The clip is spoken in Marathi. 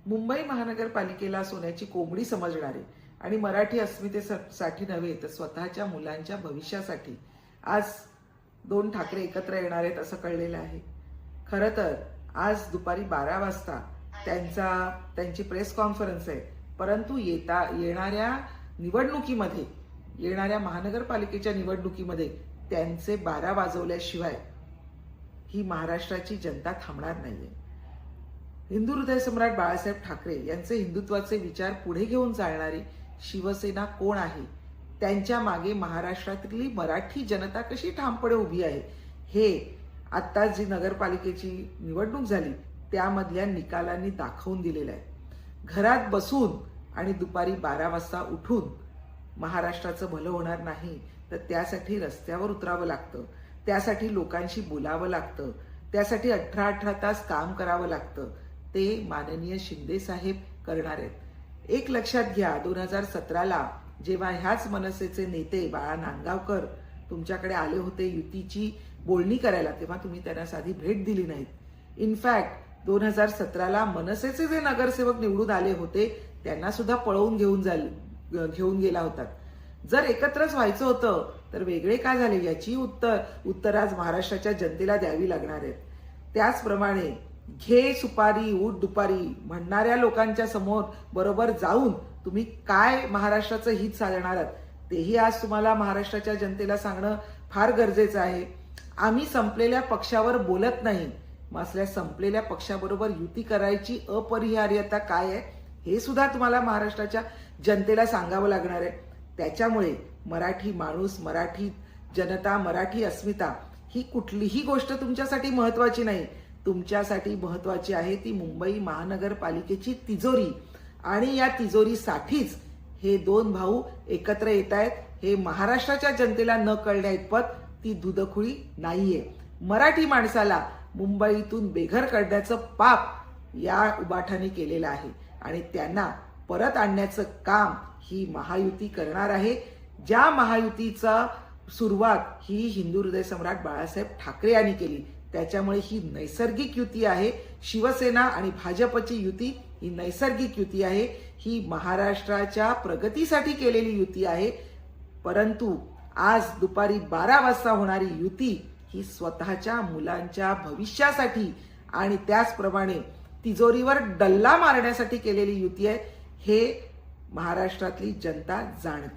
मुंबई महानगरपालिकेला सोन्याची कोंबडी समजणारे आणि मराठी अस्मितेसाठी नव्हे तर स्वतःच्या मुलांच्या भविष्यासाठी आज दोन ठाकरे एकत्र येणार आहेत असं कळलेलं आहे. खरं तर आज दुपारी 12 वाजता त्यांची प्रेस कॉन्फरन्स आहे. परंतु येणाऱ्या निवडणुकीमध्ये, येणाऱ्या महानगरपालिकेच्या निवडणुकीमध्ये त्यांचे 12 वाजवल्याशिवाय ही महाराष्ट्राची जनता थांबणार नाहीये. हिंदू हृदय सम्राट बाळासाहेब ठाकरे यांचे हिंदुत्वाचे विचार पुढे घेऊन चालणारी शिवसेना कोण आहे, त्यांच्या मागे महाराष्ट्रातली मराठी जनता कशी ठामपणे उभी आहे, हे आता जी नगरपालिकेची निवडणूक झाली त्यामधल्या निकालांनी दाखवून दिलेलं आहे. घरात बसून आणि दुपारी 12 वाजता उठून महाराष्ट्राचं भलं होणार नाही, तर त्यासाठी रस्त्यावर उतरावं लागतं, त्यासाठी लोकांशी बोलावं लागतं, त्यासाठी 18-18 तास काम करावं लागतं. ते माननीय शिंदे साहेब करणार आहेत. एक लक्षात घ्या, 2017ला जेव्हा ह्याच मनसेचे नेते बाळा नांदगावकर तुमच्याकडे आले होते युतीची बोलणी करायला, तेव्हा तुम्ही त्यांना साधी भेट दिली नाहीत. इनफॅक्ट 2017ला मनसेचे जे नगरसेवक निवडून आले होते त्यांना सुद्धा पळवून घेऊन गेला होतात. जर एकत्रच व्हायचं होतं तर वेगळे का झाले याची उत्तर आज महाराष्ट्राच्या जनतेला द्यावी लागणार आहेत. त्याचप्रमाणे घे सुपारी उठ दुपारी म्हणणाऱ्या लोकांच्या समोर बरोबर जाऊन तुम्ही काय महाराष्ट्राचं हित साधणार आहात तेही आज तुम्हाला महाराष्ट्राच्या जनतेला सांगणं फार गरजेचं आहे. आम्ही संपलेल्या पक्षावर बोलत नाही, मग संपलेल्या पक्षाबरोबर युती करायची अपरिहार्यता काय आहे हे सुद्धा तुम्हाला महाराष्ट्राच्या जनतेला सांगावं लागणार आहे. त्याच्यामुळे मराठी माणूस, मराठी जनता, मराठी अस्मिता ही कुठलीही गोष्ट तुमच्यासाठी महत्वाची नाही. तुमच्यासाठी महत्वाची आहे ती मुंबई महानगरपालिकेची तिजोरी, आणि या तिजोरीसाठीच हे दोन भाऊ एकत्र येत आहेत. हे महाराष्ट्राच्या जनतेला न कळण्या इतपत ती दुधखुळी नाहीये. मराठी माणसाला मुंबईतून बेघर करण्याचं पाप या उबाठाने केलेलं आहे आणि त्यांना परत आणण्याचं काम ही महायुती करणार आहे. ज्या महायुतीचा सुरुवात ही हिंदू हृदय सम्राट बाळासाहेब ठाकरे यांनी केली, त्याच्यामुळे ही नैसर्गिक युती आहे. शिवसेना आणि भाजपची युती ही नैसर्गिक युती आहे. ही महाराष्ट्राच्या प्रगतीसाठी केलेली युती आहे. परंतु आज दुपारी 12 वाजता होणारी युती ही स्वतःच्या मुलांच्या भविष्यासाठी आणि त्याचप्रमाणे तिजोरीवर डल्ला मारण्यासाठी केलेली युती आहे, हे महाराष्ट्रातली जनता जाणते.